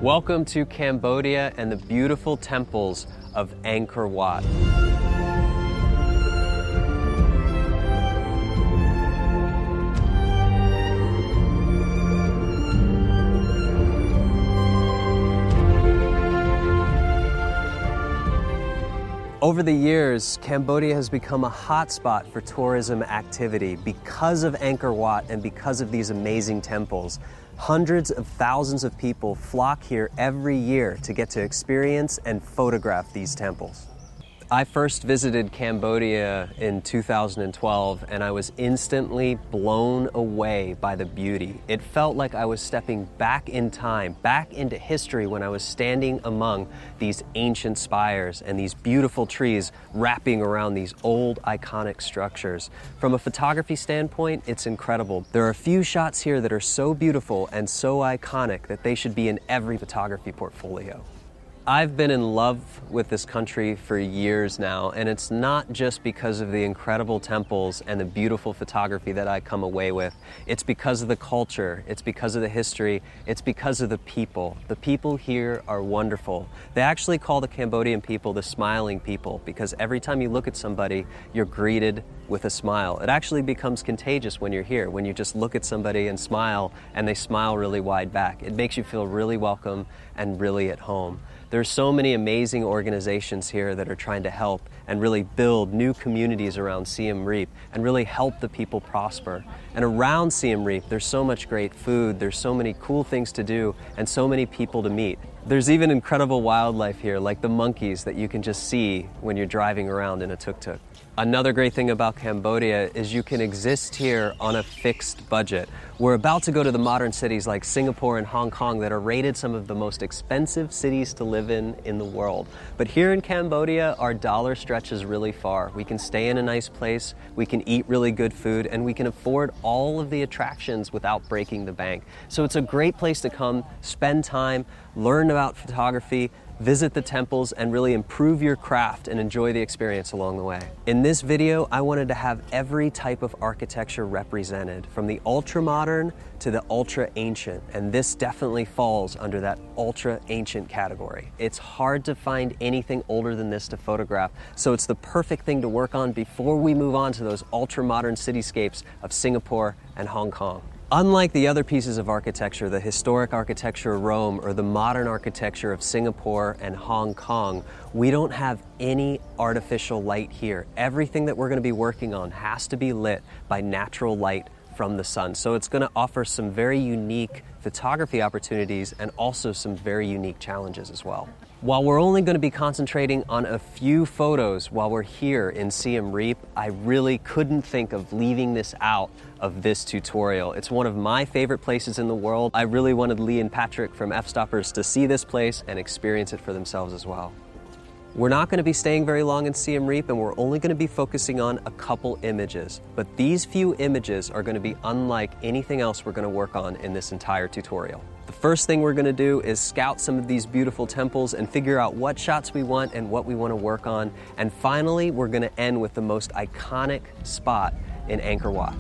Welcome to Cambodia and the beautiful temples of Angkor Wat. Over the years, Cambodia has become a hotspot for tourism activity because of Angkor Wat and because of these amazing temples. Hundreds of thousands of people flock here every year to get to experience and photograph these temples. I first visited Cambodia in 2012 and I was instantly blown away by the beauty. It felt like I was stepping back in time, back into history when I was standing among these ancient spires and these beautiful trees wrapping around these old iconic structures. From a photography standpoint, it's incredible. There are a few shots here that are so beautiful and so iconic that they should be in every photography portfolio. I've been in love with this country for years now, and it's not just because of the incredible temples and the beautiful photography that I come away with. It's because of the culture, it's because of the history, it's because of the people. The people here are wonderful. They actually call the Cambodian people the smiling people because every time you look at somebody, you're greeted with a smile. It actually becomes contagious when you're here, when you just look at somebody and smile, and they smile really wide back. It makes you feel really welcome and really at home. There's so many amazing organizations here that are trying to help and really build new communities around Siem Reap and really help the people prosper. And around Siem Reap, there's so much great food, there's so many cool things to do, and so many people to meet. There's even incredible wildlife here, like the monkeys that you can just see when you're driving around in a tuk-tuk. Another great thing about Cambodia is you can exist here on a fixed budget. We're about to go to the modern cities like Singapore and Hong Kong that are rated some of the most expensive cities to live in the world. But here in Cambodia, our dollar stretches really far. We can stay in a nice place, we can eat really good food, and we can afford all of the attractions without breaking the bank. So it's a great place to come, spend time, learn about photography, visit the temples, and really improve your craft and enjoy the experience along the way. In this video, I wanted to have every type of architecture represented, from the ultra-modern to the ultra-ancient, and this definitely falls under that ultra-ancient category. It's hard to find anything older than this to photograph, so it's the perfect thing to work on before we move on to those ultra-modern cityscapes of Singapore and Hong Kong. Unlike the other pieces of architecture, the historic architecture of Rome or the modern architecture of Singapore and Hong Kong, we don't have any artificial light here. Everything that we're going to be working on has to be lit by natural light from the sun. So it's going to offer some very unique photography opportunities and also some very unique challenges as well. While we're only going to be concentrating on a few photos while we're here in Siem Reap, I really couldn't think of leaving this out of this tutorial. It's one of my favorite places in the world. I really wanted Lee and Patrick from F-Stoppers to see this place and experience it for themselves as well. We're not going to be staying very long in Siem Reap, and we're only going to be focusing on a couple images. But these few images are going to be unlike anything else we're going to work on in this entire tutorial. The first thing we're going to do is scout some of these beautiful temples and figure out what shots we want and what we want to work on. And finally, we're going to end with the most iconic spot in Angkor Wat.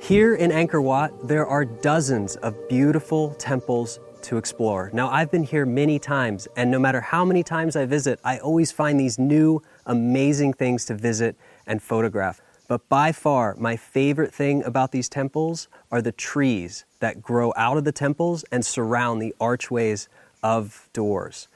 Here in Angkor Wat, there are dozens of beautiful temples to explore. Now, I've been here many times, and no matter how many times I visit, I always find these new, amazing things to visit and photograph. But by far, my favorite thing about these temples are the trees that grow out of the temples and surround the archways of doors.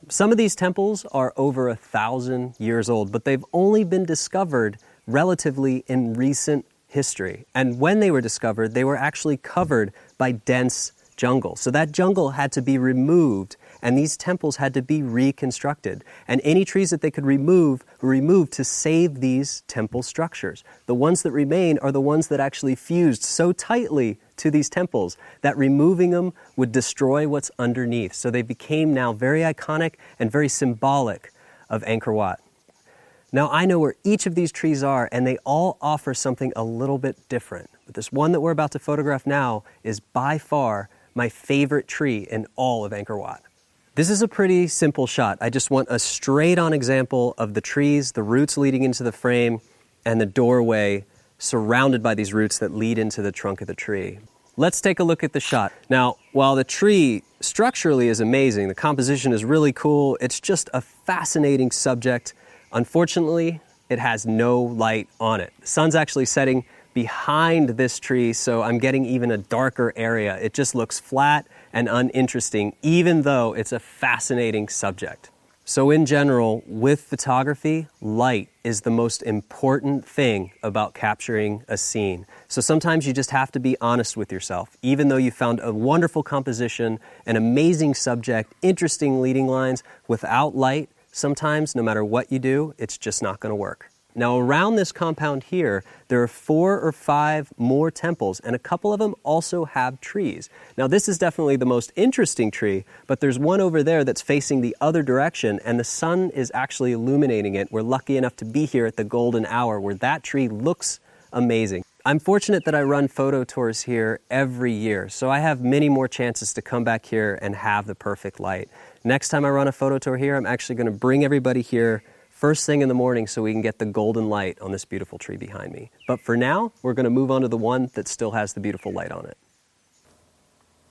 Some of these temples are over 1,000 years old, but they've only been discovered relatively in recent history. And when they were discovered, they were actually covered by dense jungle. So that jungle had to be removed, and these temples had to be reconstructed. And any trees that they could remove were removed to save these temple structures. The ones that remain are the ones that actually fused so tightly to these temples that removing them would destroy what's underneath. So they became now very iconic and very symbolic of Angkor Wat. Now I know where each of these trees are, and they all offer something a little bit different. But this one that we're about to photograph now is by far my favorite tree in all of Angkor Wat. This is a pretty simple shot. I just want a straight-on example of the trees, the roots leading into the frame, and the doorway surrounded by these roots that lead into the trunk of the tree. Let's take a look at the shot. Now, while the tree structurally is amazing, the composition is really cool, it's just a fascinating subject. Unfortunately, it has no light on it. The sun's actually setting behind this tree, so I'm getting even a darker area. It just looks flat and uninteresting, even though it's a fascinating subject. So in general, with photography, light is the most important thing about capturing a scene. So sometimes you just have to be honest with yourself. Even though you found a wonderful composition, an amazing subject, interesting leading lines, without light, sometimes, no matter what you do, it's just not going to work. Now, around this compound here, there are 4 or 5 more temples, and a couple of them also have trees. Now, this is definitely the most interesting tree, but there's one over there that's facing the other direction, and the sun is actually illuminating it. We're lucky enough to be here at the golden hour where that tree looks amazing. I'm fortunate that I run photo tours here every year, so I have many more chances to come back here and have the perfect light. Next time I run a photo tour here, I'm actually going to bring everybody here first thing in the morning so we can get the golden light on this beautiful tree behind me. But for now, we're going to move on to the one that still has the beautiful light on it.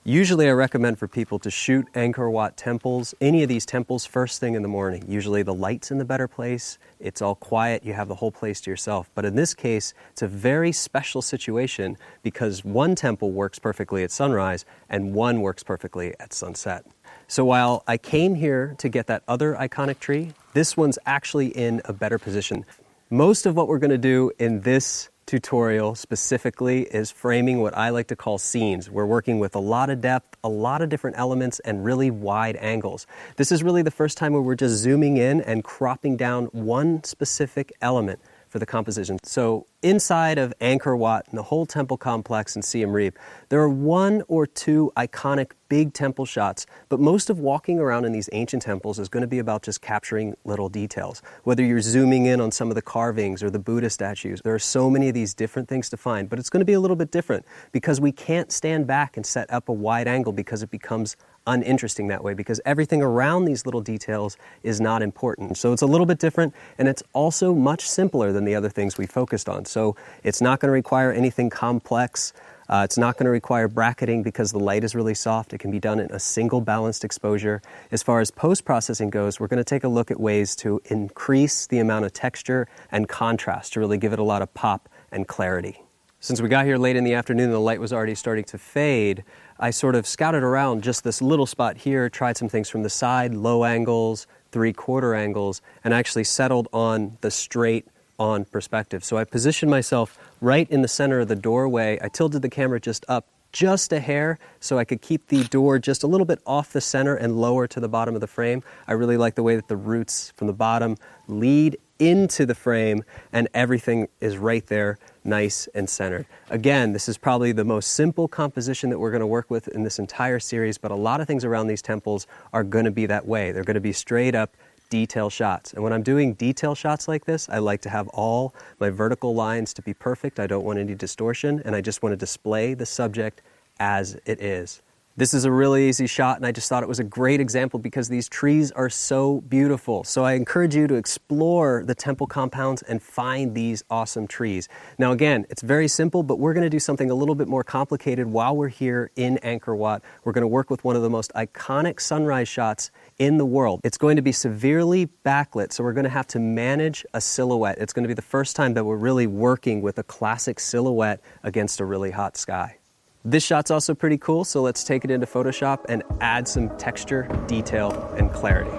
Usually I recommend for people to shoot Angkor Wat temples, any of these temples, first thing in the morning. Usually the light's in the better place, it's all quiet, you have the whole place to yourself. But in this case, it's a very special situation because one temple works perfectly at sunrise and one works perfectly at sunset. So while I came here to get that other iconic tree, this one's actually in a better position. Most of what we're going to do in this tutorial specifically is framing what I like to call scenes. We're working with a lot of depth, a lot of different elements, and really wide angles. This is really the first time where we're just zooming in and cropping down one specific element for the composition. So inside of Angkor Wat and the whole temple complex in Siem Reap, there are 1 or 2 iconic big temple shots, but most of walking around in these ancient temples is going to be about just capturing little details. Whether you're zooming in on some of the carvings or the Buddha statues, there are so many of these different things to find, but it's going to be a little bit different because we can't stand back and set up a wide angle because it becomes uninteresting that way, because everything around these little details is not important. So it's a little bit different, and it's also much simpler than the other things we focused on. So it's not going to require anything complex. It's not going to require bracketing because the light is really soft. It can be done in a single balanced exposure. As far as post-processing goes, we're going to take a look at ways to increase the amount of texture and contrast to really give it a lot of pop and clarity. Since we got here late in the afternoon and the light was already starting to fade, I sort of scouted around just this little spot here, tried some things from the side, low angles, 3/4 angles, and actually settled on the straight on perspective. So I positioned myself right in the center of the doorway. I tilted the camera just up just a hair so I could keep the door just a little bit off the center and lower to the bottom of the frame. I really like the way that the roots from the bottom lead into the frame and everything is right there, nice and centered. Again, this is probably the most simple composition that we're going to work with in this entire series, but a lot of things around these temples are going to be that way. They're going to be straight up detail shots. And when I'm doing detail shots like this, I like to have all my vertical lines to be perfect. I don't want any distortion, and I just want to display the subject as it is. This is a really easy shot, and I just thought it was a great example because these trees are so beautiful. So I encourage you to explore the temple compounds and find these awesome trees. Now again, it's very simple, but we're going to do something a little bit more complicated while we're here in Angkor Wat. We're going to work with one of the most iconic sunrise shots in the world. It's going to be severely backlit, so we're going to have to manage a silhouette. It's going to be the first time that we're really working with a classic silhouette against a really hot sky. This shot's also pretty cool, so let's take it into Photoshop and add some texture, detail, and clarity.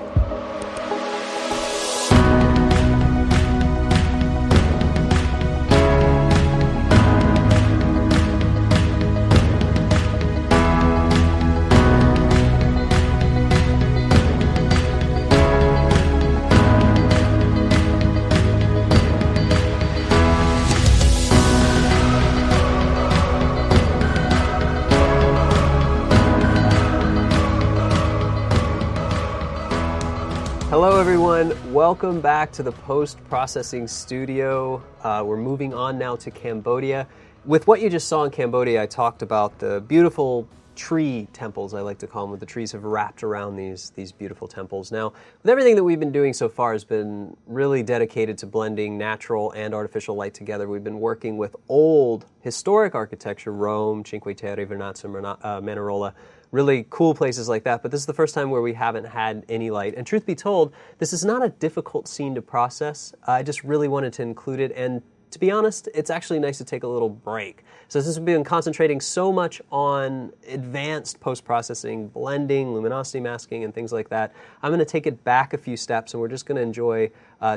Hello everyone, welcome back to the post-processing studio. We're moving on now to Cambodia. With what you just saw in Cambodia, I talked about the beautiful tree temples, I like to call them, where the trees have wrapped around these beautiful temples. Now, with everything that we've been doing so far has been really dedicated to blending natural and artificial light together. We've been working with old historic architecture, Rome, Cinque Terre, Vernazza, Manarola, really cool places like that, but this is the first time where we haven't had any light. And truth be told, this is not a difficult scene to process. I just really wanted to include it, and to be honest, it's actually nice to take a little break. So since we've been concentrating so much on advanced post-processing, blending, luminosity masking, and things like that, I'm going to take it back a few steps, and we're just going to enjoy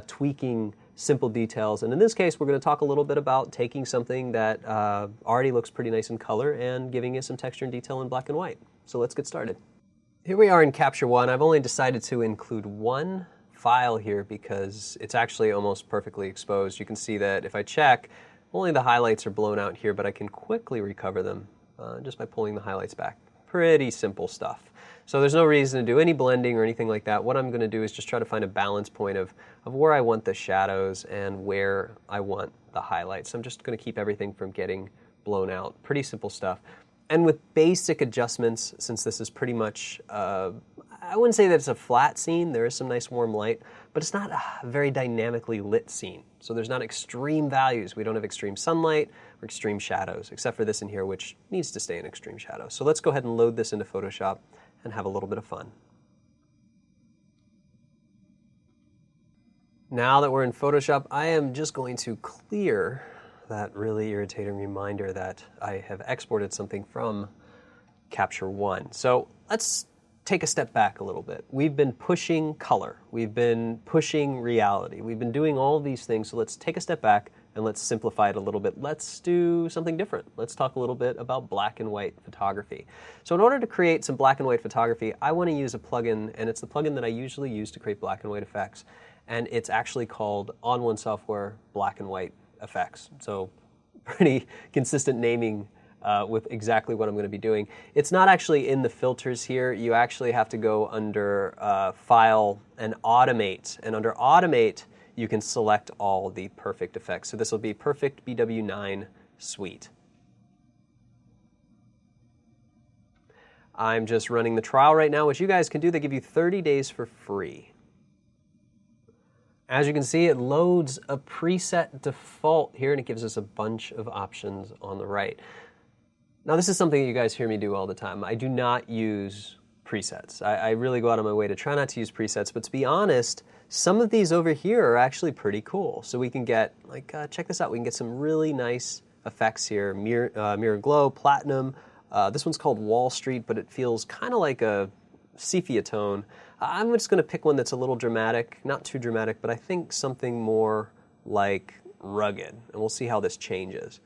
tweaking simple details. And in this case, we're going to talk a little bit about taking something that already looks pretty nice in color and giving it some texture and detail in black and white. So let's get started. Here we are in Capture One. I've only decided to include one file here because it's actually almost perfectly exposed. You can see that if I check, only the highlights are blown out here, but I can quickly recover them just by pulling the highlights back. Pretty simple stuff. So there's no reason to do any blending or anything like that. What I'm going to do is just try to find a balance point of where I want the shadows and where I want the highlights. I'm just going to keep everything from getting blown out. Pretty simple stuff. And with basic adjustments, since this is pretty much, I wouldn't say that it's a flat scene. There is some nice warm light, but it's not a very dynamically lit scene. So there's not extreme values. We don't have extreme sunlight or extreme shadows, except for this in here, which needs to stay in extreme shadow. So let's go ahead and load this into Photoshop and have a little bit of fun. Now that we're in Photoshop, I am just going to clear that really irritating reminder that I have exported something from Capture One. So let's take a step back a little bit. We've been pushing color. We've been pushing reality. We've been doing all of these things. So let's take a step back and let's simplify it a little bit. Let's do something different. Let's talk a little bit about black and white photography. So in order to create some black and white photography, I want to use a plugin, and it's the plugin that I usually use to create black and white effects. And it's actually called On One Software Black and White Effects. So pretty consistent naming with exactly what I'm going to be doing. It's not actually in the filters here. You actually have to go under File and Automate. And under Automate, you can select all the perfect effects. So this will be Perfect BW9 Suite. I'm just running the trial right now, which you guys can do. They give you 30 days for free. As you can see, it loads a preset default here, and it gives us a bunch of options on the right. Now, this is something that you guys hear me do all the time. I do not use presets. I really go out of my way to try not to use presets, but to be honest, some of these over here are actually pretty cool. So we can get, like, check this out. We can get some really nice effects here. Mirror Glow, Platinum. This one's called Wall Street, but it feels kind of like a sepia tone. I'm just going to pick one that's a little dramatic, not too dramatic, but I think something more like rugged, and we'll see how this changes.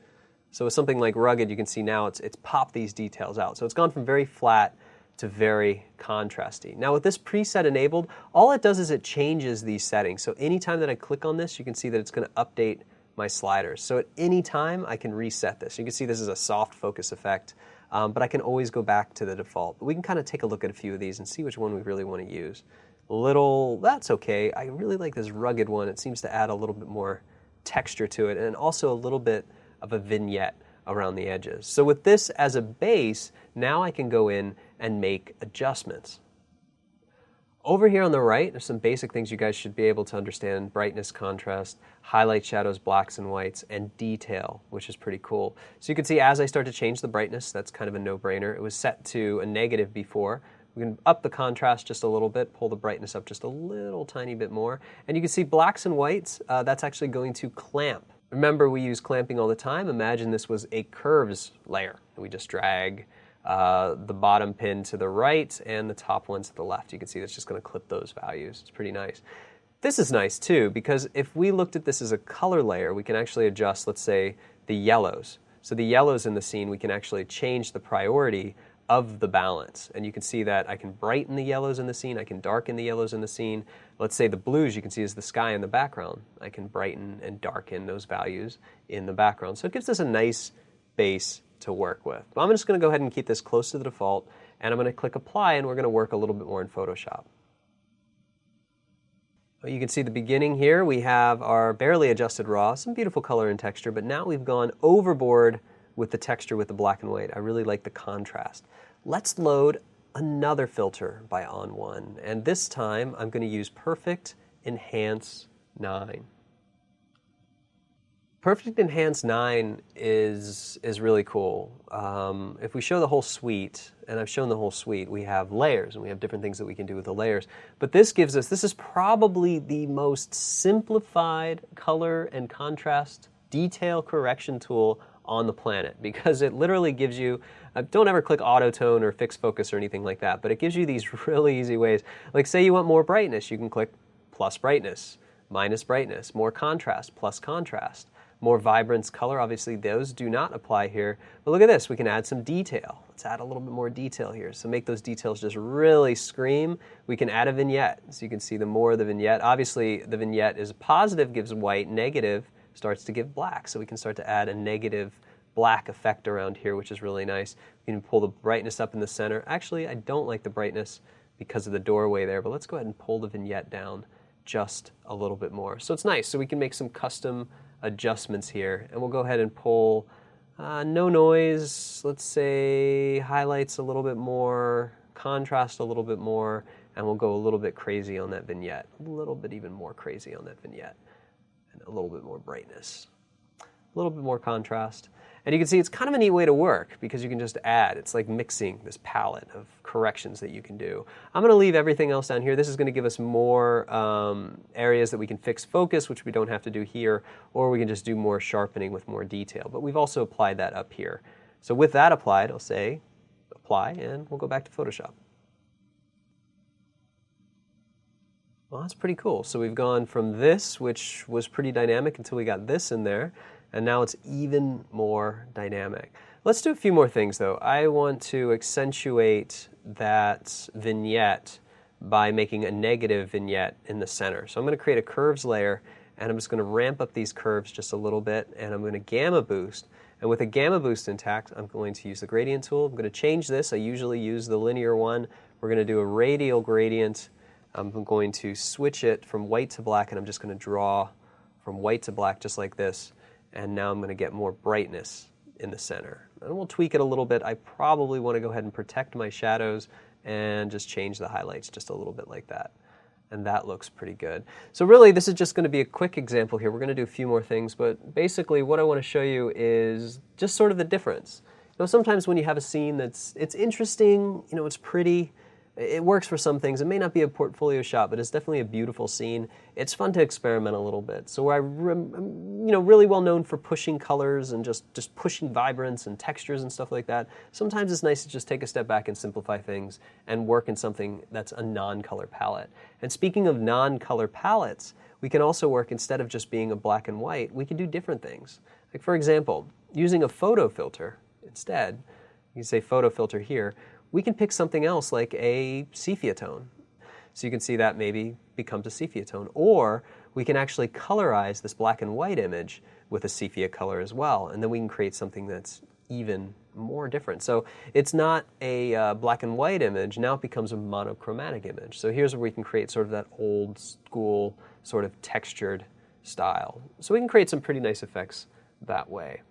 So with something like rugged, you can see now it's popped these details out. So it's gone from very flat to very contrasty. Now with this preset enabled, all it does is it changes these settings. So anytime that I click on this, you can see that it's going to update my sliders. So at any time, I can reset this. You can see this is a soft focus effect. But I can always go back to the default. But we can kind of take a look at a few of these and see which one we really want to use. That's okay. I really like this rugged one. It seems to add a little bit more texture to it, and also a little bit of a vignette around the edges. So with this as a base, now I can go in and make adjustments. Over here on the right, there's some basic things you guys should be able to understand: brightness, contrast, highlight, shadows, blacks and whites, and detail, which is pretty cool. So you can see as I start to change the brightness, that's kind of a no-brainer. It was set to a negative before. We can up the contrast just a little bit, pull the brightness up just a little tiny bit more. And you can see blacks and whites, that's actually going to clamp. Remember, we use clamping all the time. Imagine this was a curves layer. We just drag the bottom pin to the right and the top one to the left. You can see that's just going to clip those values. It's pretty nice. This is nice too, because if we looked at this as a color layer, we can actually adjust, let's say, the yellows. So the yellows in the scene, we can actually change the priority of the balance. And you can see that I can brighten the yellows in the scene, I can darken the yellows in the scene. Let's say the blues you can see is the sky in the background. I can brighten and darken those values in the background. So it gives us a nice base to work with. But I'm just going to go ahead and keep this close to the default, and I'm going to click Apply, and we're going to work a little bit more in Photoshop. Well, you can see the beginning here. We have our barely adjusted raw, some beautiful color and texture, but now we've gone overboard with the texture with the black and white. I really like the contrast. Let's load another filter by On1, and this time I'm going to use Perfect Enhance 9. Perfect Enhance 9 is really cool. If we show the whole suite, and I've shown the whole suite, we have layers, and we have different things that we can do with the layers. But this gives us, this is probably the most simplified color and contrast detail correction tool on the planet, because it literally gives you, don't ever click auto tone or fix focus or anything like that, but it gives you these really easy ways. Like say you want more brightness, you can click plus brightness, minus brightness, more contrast, plus contrast. More vibrance, color, obviously those do not apply here. But look at this, we can add some detail. Let's add a little bit more detail here. So make those details just really scream. We can add a vignette. So you can see the more of the vignette. Obviously the vignette is positive, gives white, negative starts to give black. So we can start to add a negative black effect around here, which is really nice. We can pull the brightness up in the center. Actually, I don't like the brightness because of the doorway there, but let's go ahead and pull the vignette down just a little bit more. So it's nice. So we can make some custom adjustments here, and we'll go ahead and pull no noise, let's say highlights a little bit more, contrast a little bit more, and we'll go a little bit crazy on that vignette, a little bit even more crazy on that vignette, and a little bit more brightness, a little bit more contrast. And you can see it's kind of a neat way to work because you can just add. It's like mixing this palette of corrections that you can do. I'm going to leave everything else down here. This is going to give us more areas that we can fix focus, which we don't have to do here, or we can just do more sharpening with more detail. But we've also applied that up here. So with that applied, I'll say apply, and we'll go back to Photoshop. Well, that's pretty cool. So we've gone from this, which was pretty dynamic until we got this in there. And now it's even more dynamic. Let's do a few more things though. I want to accentuate that vignette by making a negative vignette in the center. So I'm going to create a curves layer, and I'm just going to ramp up these curves just a little bit, and I'm going to gamma boost. And with a gamma boost intact, I'm going to use the gradient tool. I'm going to change this. I usually use the linear one. We're going to do a radial gradient. I'm going to switch it from white to black, and I'm just going to draw from white to black just like this. And now I'm going to get more brightness in the center. And we'll tweak it a little bit. I probably want to go ahead and protect my shadows and just change the highlights just a little bit like that. And that looks pretty good. So really, this is just going to be a quick example here. We're going to do a few more things, but basically what I want to show you is just sort of the difference. You know, sometimes when you have a scene it's interesting, you know, it's pretty, it works for some things. It may not be a portfolio shot, but it's definitely a beautiful scene. It's fun to experiment a little bit. So I'm really well known for pushing colors and just pushing vibrance and textures and stuff like that. Sometimes it's nice to just take a step back and simplify things and work in something that's a non-color palette. And speaking of non-color palettes, we can also work, instead of just being a black and white, we can do different things. Like for example, using a photo filter instead, you can say photo filter here, we can pick something else like a sepia tone. So you can see that maybe becomes a sepia tone. Or we can actually colorize this black and white image with a sepia color as well. And then we can create something that's even more different. So it's not a black and white image, now it becomes a monochromatic image. So here's where we can create sort of that old school sort of textured style. So we can create some pretty nice effects that way.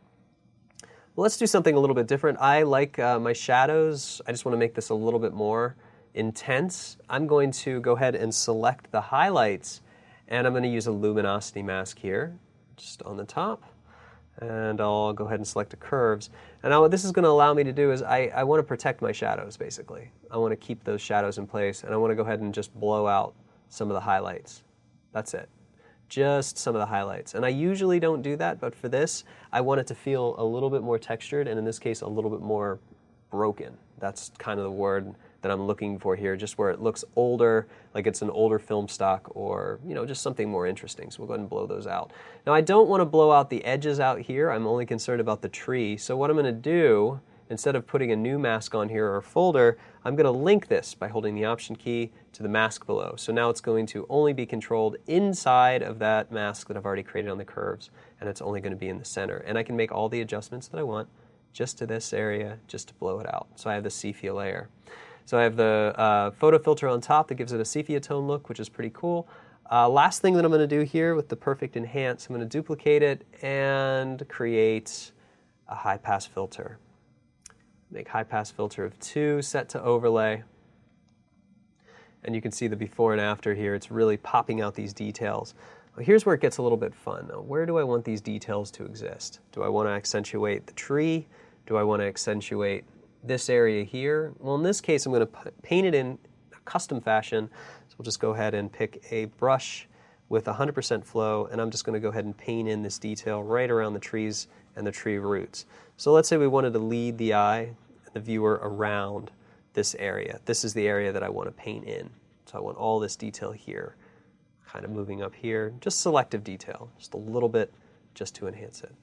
Well, let's do something a little bit different. I like my shadows. I just want to make this a little bit more intense. I'm going to go ahead and select the highlights, and I'm going to use a luminosity mask here, just on the top. And I'll go ahead and select the curves. And now what this is going to allow me to do is I want to protect my shadows, basically. I want to keep those shadows in place, and I want to go ahead and just blow out some of the highlights. That's it. Just some of the highlights. And I usually don't do that, but for this, I want it to feel a little bit more textured, and in this case, a little bit more broken. That's kind of the word that I'm looking for here, just where it looks older, like it's an older film stock, or just something more interesting. So we'll go ahead and blow those out. Now I don't want to blow out the edges out here. I'm only concerned about the tree. So what I'm going to do, instead of putting a new mask on here or folder, I'm going to link this by holding the Option key to the mask below. So now it's going to only be controlled inside of that mask that I've already created on the curves, and it's only going to be in the center. And I can make all the adjustments that I want just to this area, just to blow it out. So I have the sepia layer. So I have the photo filter on top that gives it a sepia tone look, which is pretty cool. Last thing that I'm going to do here with the Perfect Enhance, I'm going to duplicate it and create a high pass filter. Make high pass filter of 2, set to overlay. And you can see the before and after here. It's really popping out these details. Well, here's where it gets a little bit fun. Now, where do I want these details to exist? Do I want to accentuate the tree? Do I want to accentuate this area here? Well, in this case, I'm going to paint it in a custom fashion. So we'll just go ahead and pick a brush with 100% flow, and I'm just going to go ahead and paint in this detail right around the trees and the tree roots. So let's say we wanted to lead the eye and the viewer around this area. This is the area that I want to paint in. So I want all this detail here, kind of moving up here. Just selective detail, just a little bit just to enhance it.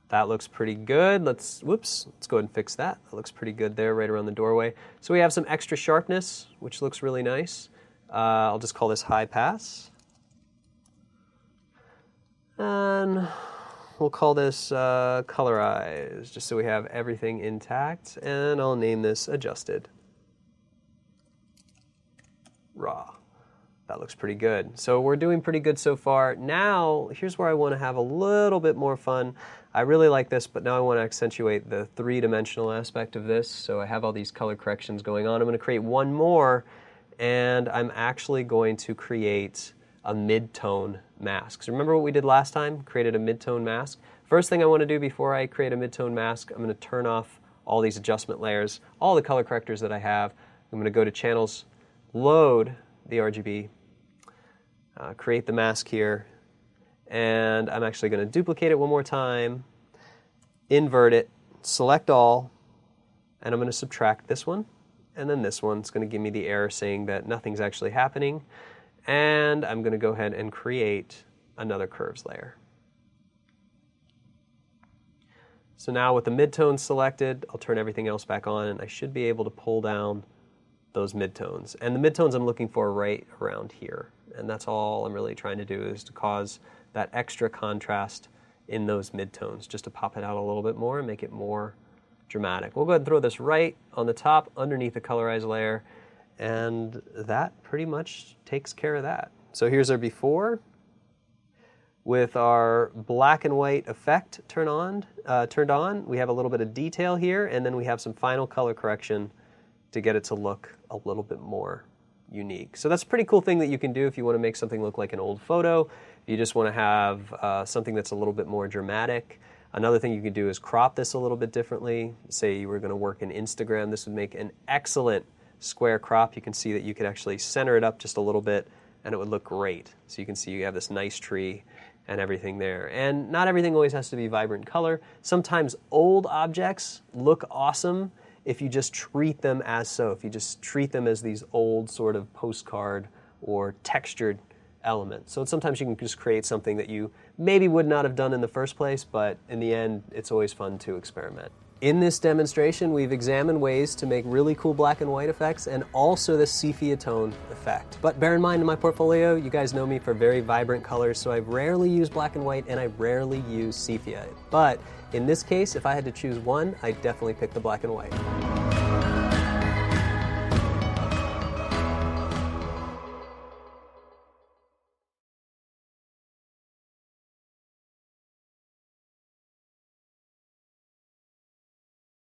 That looks pretty good. Let's go ahead and fix that. That looks pretty good there, right around the doorway. So we have some extra sharpness, which looks really nice. I'll just call this high pass. And we'll call this colorize, just so we have everything intact. And I'll name this adjusted. Raw. That looks pretty good. So we're doing pretty good so far. Now, here's where I want to have a little bit more fun. I really like this, but now I want to accentuate the three-dimensional aspect of this. So I have all these color corrections going on. I'm going to create one more, and I'm actually going to create a mid-tone mask. So remember what we did last time? Created a mid-tone mask. First thing I want to do before I create a mid-tone mask, I'm going to turn off all these adjustment layers, all the color correctors that I have. I'm going to go to Channels, load the RGB, create the mask here, and I'm actually going to duplicate it one more time, invert it, select all, and I'm going to subtract this one, and then this one. It's going to give me the error saying that nothing's actually happening, and I'm going to go ahead and create another curves layer. So now with the midtones selected, I'll turn everything else back on, and I should be able to pull down those midtones. And the midtones I'm looking for right around here. And that's all I'm really trying to do, is to cause that extra contrast in those midtones, just to pop it out a little bit more and make it more dramatic. We'll go ahead and throw this right on the top underneath the colorize layer, and that pretty much takes care of that. So here's our before with our black and white effect turned on. We have a little bit of detail here, and then we have some final color correction to get it to look a little bit more unique. So that's a pretty cool thing that you can do if you want to make something look like an old photo. If you just want to have something that's a little bit more dramatic. Another thing you could do is crop this a little bit differently. Say you were going to work in Instagram, this would make an excellent square crop. You can see that you could actually center it up just a little bit and it would look great. So you can see you have this nice tree and everything there. And not everything always has to be vibrant color. Sometimes old objects look awesome if you just treat them as so, if you just treat them as these old sort of postcard or textured elements. So sometimes you can just create something that you maybe would not have done in the first place, but in the end, it's always fun to experiment. In this demonstration, we've examined ways to make really cool black and white effects and also the sepia tone effect. But bear in mind, in my portfolio, you guys know me for very vibrant colors, so I rarely use black and white and I rarely use sepia. But in this case, if I had to choose one, I'd definitely pick the black and white.